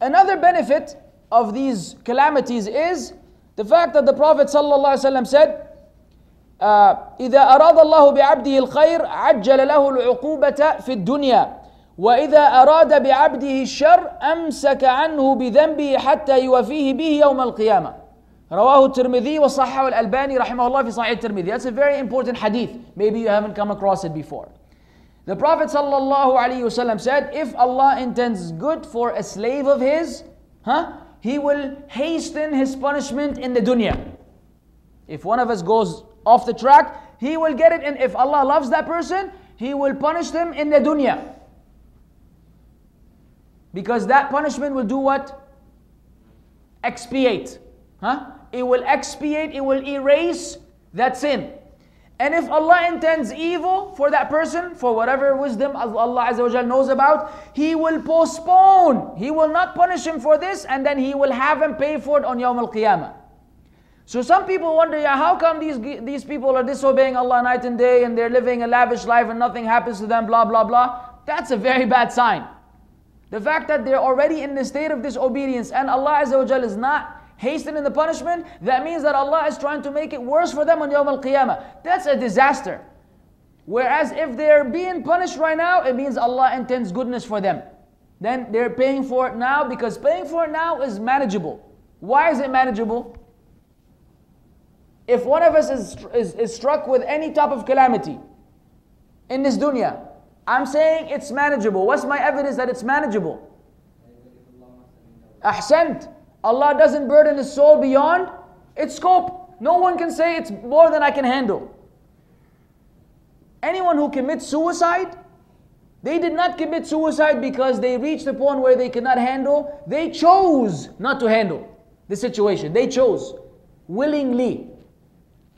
Another benefit of these calamities is the fact that the Prophet ﷺ said, إذا أراد الله بعبده الخير عجل له العقوبة في الدنيا وإذا أراد بعبده الشر أمسك عنه بذنبه حتى يوفيه به يوم القيامة. رواه الترمذي وصححه الألباني رحمه الله في صحيح الترمذي. That's a very important hadith. Maybe you haven't come across it before. The Prophet ﷺ said, if Allah intends good for a slave of his, He will hasten his punishment in the dunya. If one of us goes off the track, he will get it, and if Allah loves that person, He will punish them in the dunya. Because that punishment will do what? Expiate. It will expiate, it will erase that sin. And if Allah intends evil for that person, for whatever wisdom Allah Azza wa Jal knows about, He will postpone. He will not punish him for this, and then He will have him pay for it on Yawm al-Qiyamah. So some people wonder, how come these people are disobeying Allah night and day, and they're living a lavish life and nothing happens to them, blah, blah, blah. That's a very bad sign. The fact that they're already in the state of disobedience and Allah Azza wa Jal is not hastening the punishment, that means that Allah is trying to make it worse for them on Yawm al-Qiyamah. That's a disaster. Whereas if they're being punished right now, it means Allah intends goodness for them. Then they're paying for it now, because paying for it now is manageable. Why is it manageable? If one of us is struck with any type of calamity in this dunya, I'm saying it's manageable. What's my evidence that it's manageable? Ahsant. Allah doesn't burden His soul beyond its scope. No one can say it's more than I can handle. Anyone who commits suicide, they did not commit suicide because they reached the point where they cannot handle. They chose not to handle the situation. They chose willingly.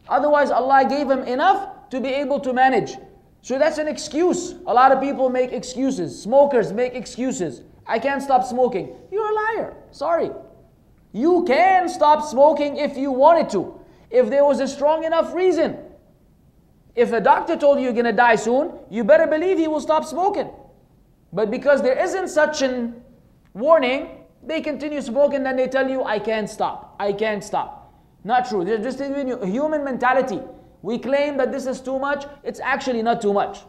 Otherwise, Allah gave him enough to be able to manage. So that's an excuse. A lot of people make excuses. Smokers make excuses. I can't stop smoking. You're a liar. Sorry. You can stop smoking if you wanted to, if there was a strong enough reason. If a doctor told you you're going to die soon, you better believe he will stop smoking. But because there isn't such a warning, they continue smoking, then they tell you, I can't stop, I can't stop. Not true. They're just giving you a human mentality. We claim that this is too much. It's actually not too much.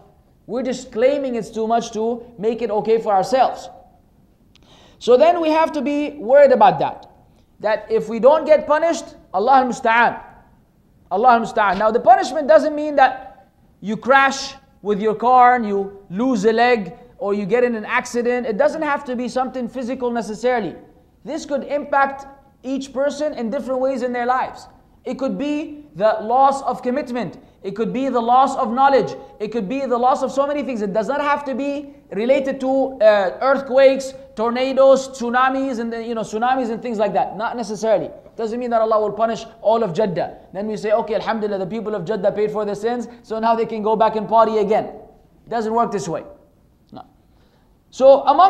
We're just claiming it's too much to make it okay for ourselves. So then we have to be worried about that. That if we don't get punished, Allah al-Musta'an. Allah al-Musta'an. Now the punishment doesn't mean that you crash with your car and you lose a leg or you get in an accident. It doesn't have to be something physical necessarily. This could impact each person in different ways in their lives. It could be the loss of commitment. It could be the loss of knowledge. It could be the loss of so many things. It does not have to be related to earthquakes, tornadoes, tsunamis, and tsunamis and things like that. Not necessarily. Doesn't mean that Allah will punish all of Jeddah. Then we say, okay, alhamdulillah, the people of Jeddah paid for their sins, so now they can go back and party again. It doesn't work this way. No. So among